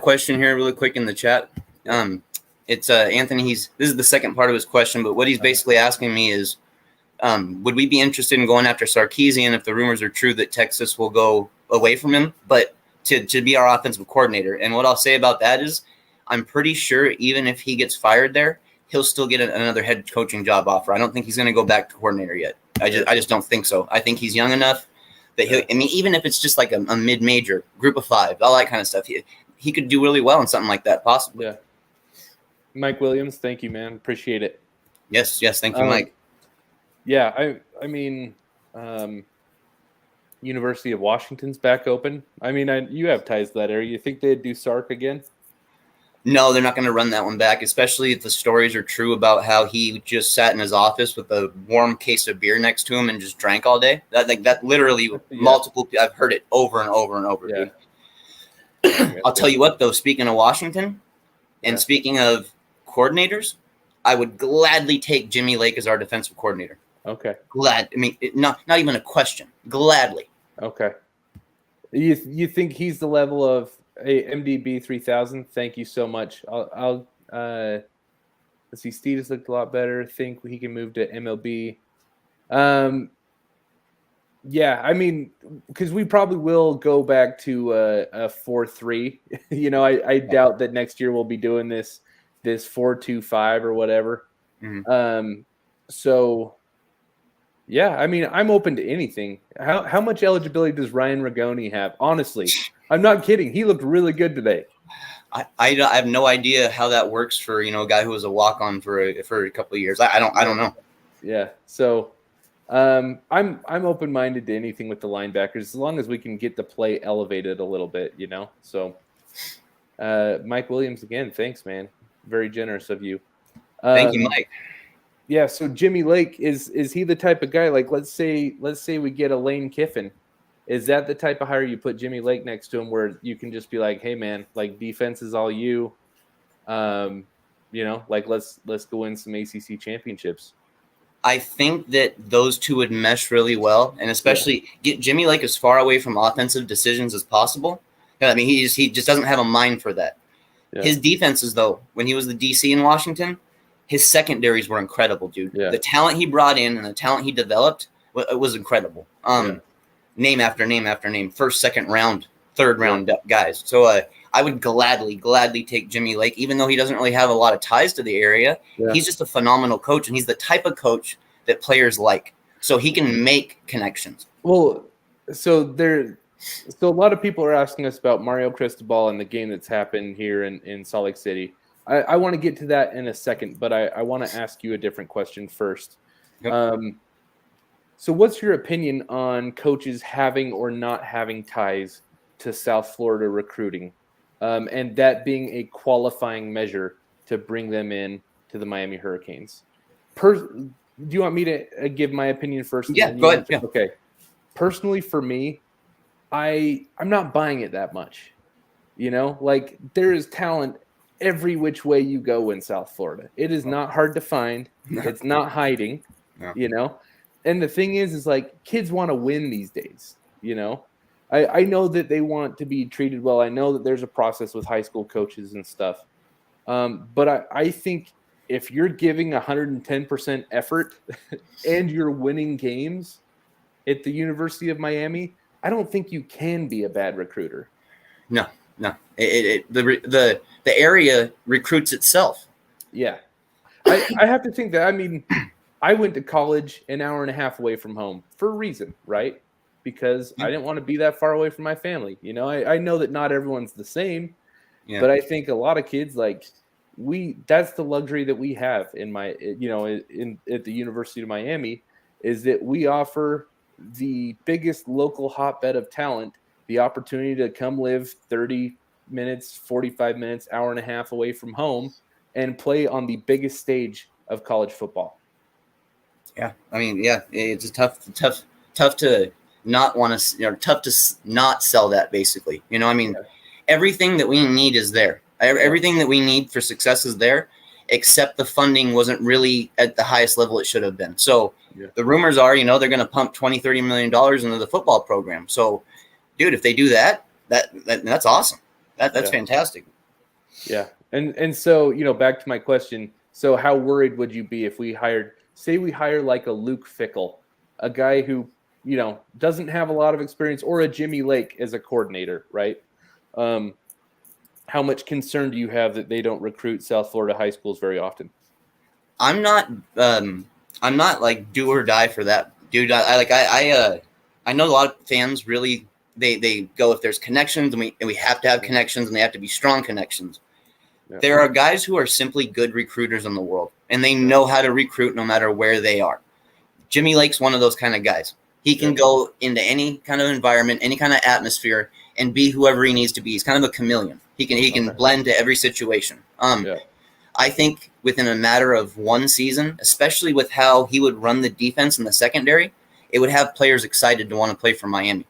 question here really quick in the chat. It's Anthony. This is the second part of his question, but what he's basically asking me is, would we be interested in going after Sarkisian if the rumors are true that Texas will go away from him, but to be our offensive coordinator? And what I'll say about that is I'm pretty sure even if he gets fired there, he'll still get another head coaching job offer. I don't think he's going to go back to coordinator yet. I just don't think so. I think he's young enough that even if it's just like a mid-major group of 5, all that kind of stuff, he could do really well in something like that, possibly. Yeah. Mike Williams, thank you, man. Appreciate it. Yes, thank you, Mike. Yeah, I mean, University of Washington's back open. I mean, you have ties to that area. You think they'd do Sark again? No, they're not going to run that one back, especially if the stories are true about how he just sat in his office with a warm case of beer next to him and just drank all day. That literally multiple. I've heard it over and over and over. Yeah. Dude. I'll tell you what, though. Speaking of Washington, and speaking of coordinators, I would gladly take Jimmy Lake as our defensive coordinator. Okay. Glad. I mean, not even a question. Gladly. Okay. You think he's the level of MDB 3000? Thank you so much. I'll let's see. Steve has looked a lot better. Think he can move to MLB. Yeah, I mean, because we probably will go back to a 4-3. I doubt that next year we'll be doing this 4-2-5 or whatever. Mm-hmm. So. Yeah, I mean, I'm open to anything. How much eligibility does Ryan Rigoni have? Honestly, I'm not kidding. He looked really good today. I have no idea how that works for a guy who was a walk-on for a couple of years. I don't know. Yeah, so I'm open-minded to anything with the linebackers as long as we can get the play elevated a little bit. So Mike Williams again. Thanks, man. Very generous of you. Thank you, Mike. Yeah, so Jimmy Lake, is he the type of guy, like let's say we get a Lane Kiffin. Is that the type of hire you put Jimmy Lake next to him where you can just be like, hey man, like defense is all you. Like let's go win some ACC championships. I think that those two would mesh really well, and especially get Jimmy Lake as far away from offensive decisions as possible. I mean, he just doesn't have a mind for that. Yeah. His defenses, though, when he was the DC in Washington, his secondaries were incredible, dude. Yeah. The talent he brought in and the talent he developed was incredible. Name after name after name, first, second round, third round guys. So I would gladly take Jimmy Lake, even though he doesn't really have a lot of ties to the area. Yeah. He's just a phenomenal coach, and he's the type of coach that players like. So he can make connections. Well, so a lot of people are asking us about Mario Cristobal and the game that's happened here in Salt Lake City. I want to get to that in a second, but I want to ask you a different question first. Yep. So what's your opinion on coaches having or not having ties to South Florida recruiting, and that being a qualifying measure to bring them in to the Miami Hurricanes? Do you want me to give my opinion first? Yeah, go ahead. Yeah. Okay. Personally, for me, I'm not buying it that much. Like there is talent every which way you go in South Florida. It is not hard to find. It's not hiding, And the thing is like kids want to win these days, I know that they want to be treated well. I know that there's a process with high school coaches and stuff. But I think if you're giving 110% effort and you're winning games at the University of Miami, I don't think you can be a bad recruiter. No. The area recruits itself. Yeah. I have to think that, I mean, I went to college an hour and a half away from home for a reason, right? Because I didn't want to be that far away from my family. I know that not everyone's the same, but I think a lot of kids, like that's the luxury that we have at the University of Miami, is that we offer the biggest local hotbed of talent the opportunity to come live 30 minutes, 45 minutes, hour and a half away from home and play on the biggest stage of college football. Yeah. I mean, it's tough to not want to, tough to not sell that basically. Everything that we need is there. Everything that we need for success is there, except the funding wasn't really at the highest level it should have been. So the rumors are, they're going to pump $20-30 million into the football program. So, dude, if they do that's awesome. That's fantastic. Yeah. And so, back to my question. So how worried would you be if we hire like a Luke Fickell, a guy who, doesn't have a lot of experience, or a Jimmy Lake as a coordinator, right? How much concern do you have that they don't recruit South Florida high schools very often? I'm not like do or die for that, dude. I know a lot of fans really they go if there's connections and we have to have connections and they have to be strong connections. Yeah. There are guys who are simply good recruiters in the world and they know how to recruit no matter where they are. Jimmy Lake's one of those kind of guys. He can go into any kind of environment, any kind of atmosphere, and be whoever he needs to be. He's kind of a chameleon. He can blend to every situation. I think within a matter of one season, especially with how he would run the defense in the secondary, it would have players excited to want to play for Miami.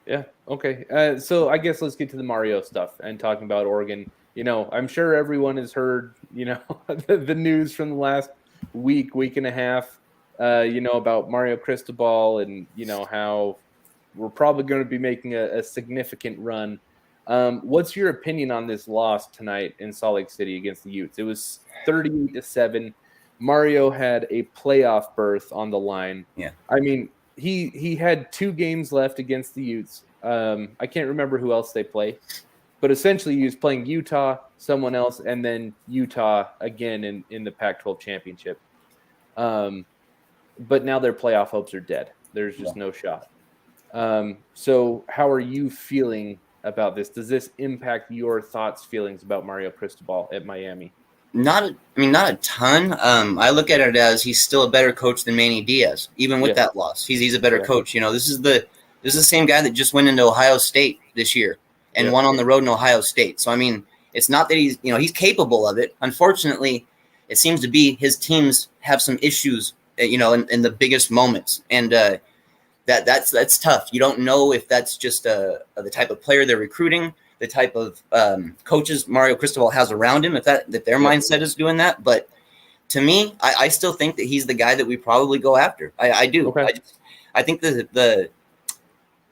Yeah. Okay. So I guess let's get to the Mario stuff and talking about Oregon. I'm sure everyone has heard, the news from the last week and a half, about Mario Cristobal and, how we're probably going to be making a significant run. What's your opinion on this loss tonight in Salt Lake City against the Utes? It was 38-7. Mario had a playoff berth on the line. Yeah. I mean, he had 2 games left against the Utes. I can't remember who else they play, but essentially he was playing Utah, someone else, and then Utah again in the Pac-12 championship. But now their playoff hopes are dead. There's just no shot. So how are you feeling about this? Does this impact your feelings about Mario Cristobal at Miami? Not a ton. I look at it as he's still a better coach than Manny Diaz, even with that loss. He's a better coach. This is the same guy that just went into Ohio State this year and won on the road in Ohio State. So it's not that he's capable of it. Unfortunately, it seems to be his teams have some issues, in the biggest moments, and that's tough. You don't know if that's just the type of player they're recruiting, the type of coaches Mario Cristobal has around him, if their mindset is doing that. But to me, I still think that he's the guy that we probably go after. I do. Okay. I think the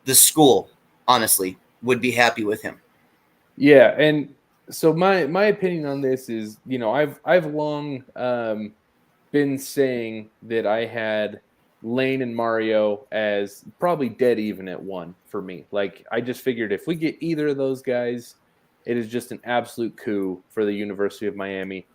school, honestly, would be happy with him. Yeah, and so my opinion on this is, I've long been saying that I had Lane and Mario as probably dead even at 1 for me. Like, I just figured if we get either of those guys, it is just an absolute coup for the University of Miami.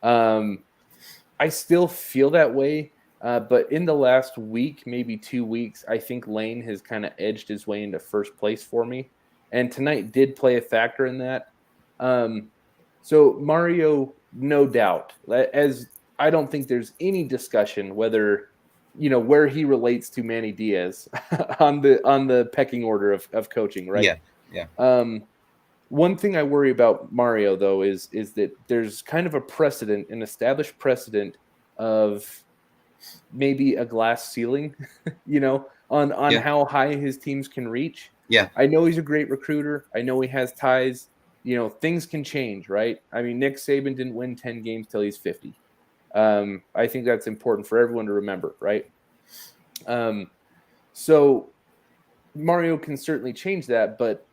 I still feel that way, but in the last week, maybe 2 weeks, I think Lane has kind of edged his way into first place for me. And tonight did play a factor in that. So Mario, no doubt, as I don't think there's any discussion whether where he relates to Manny Diaz on the pecking order of coaching, right? Yeah. One thing I worry about Mario, though, is that there's kind of an established precedent of maybe a glass ceiling, on how high his teams can reach. Yeah. I know he's a great recruiter. I know he has ties. Things can change, right? I mean, Nick Saban didn't win 10 games till he's 50. I think that's important for everyone to remember, right? So Mario can certainly change that, but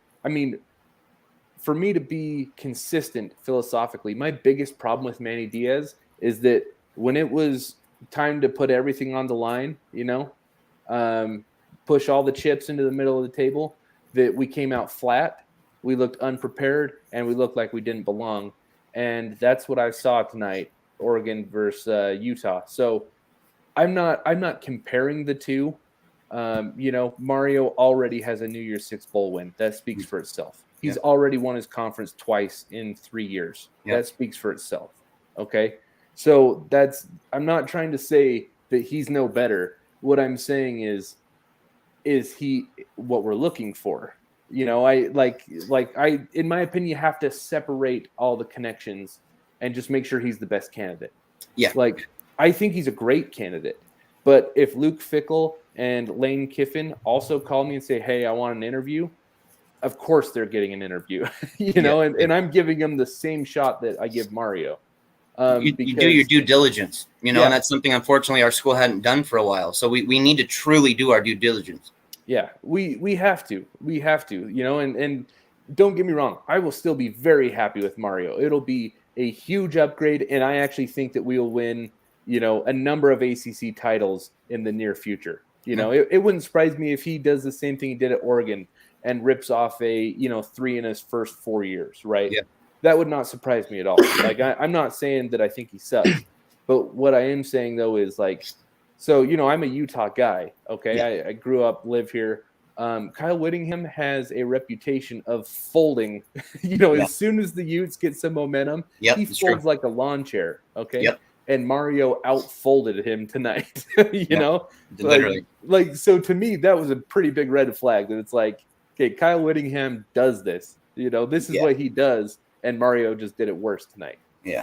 for me to be consistent philosophically, my biggest problem with Manny Diaz is that when it was time to put everything on the line, push all the chips into the middle of the table, that we came out flat, we looked unprepared, and we looked like we didn't belong. And that's what I saw tonight. Oregon versus Utah. So I'm not comparing the two. Mario already has a New Year's Six bowl win. That speaks for itself. He's already won his conference twice in 3 years. That speaks for itself. Okay. So I'm not trying to say that he's no better. What I'm saying is he what we're looking for? In my opinion, you have to separate all the connections and just make sure he's the best candidate. Yeah. I think he's a great candidate. But if Luke Fickell and Lane Kiffin also call me and say, hey, I want an interview, of course they're getting an interview, and I'm giving them the same shot that I give Mario. You do your due diligence, and that's something, unfortunately, our school hadn't done for a while. So we need to truly do our due diligence. Yeah, we have to, and don't get me wrong. I will still be very happy with Mario. It'll be a huge upgrade, and I actually think that we will win, a number of ACC titles in the near future. It wouldn't surprise me if he does the same thing he did at Oregon and rips off a 3 in his first 4 years, right? Yeah. That would not surprise me at all. Like I'm not saying that I think he sucks, but what I am saying though is like, so I'm a Utah guy. Okay, Yeah. I grew up, live here. Kyle Whittingham has a reputation of folding. As soon as the Utes get some momentum, he folds like a lawn chair. Okay. Yep. And Mario outfolded him tonight. Literally. Like so to me, that was a pretty big red flag. That it's like, okay, Kyle Whittingham does this. This is what he does, and Mario just did it worse tonight.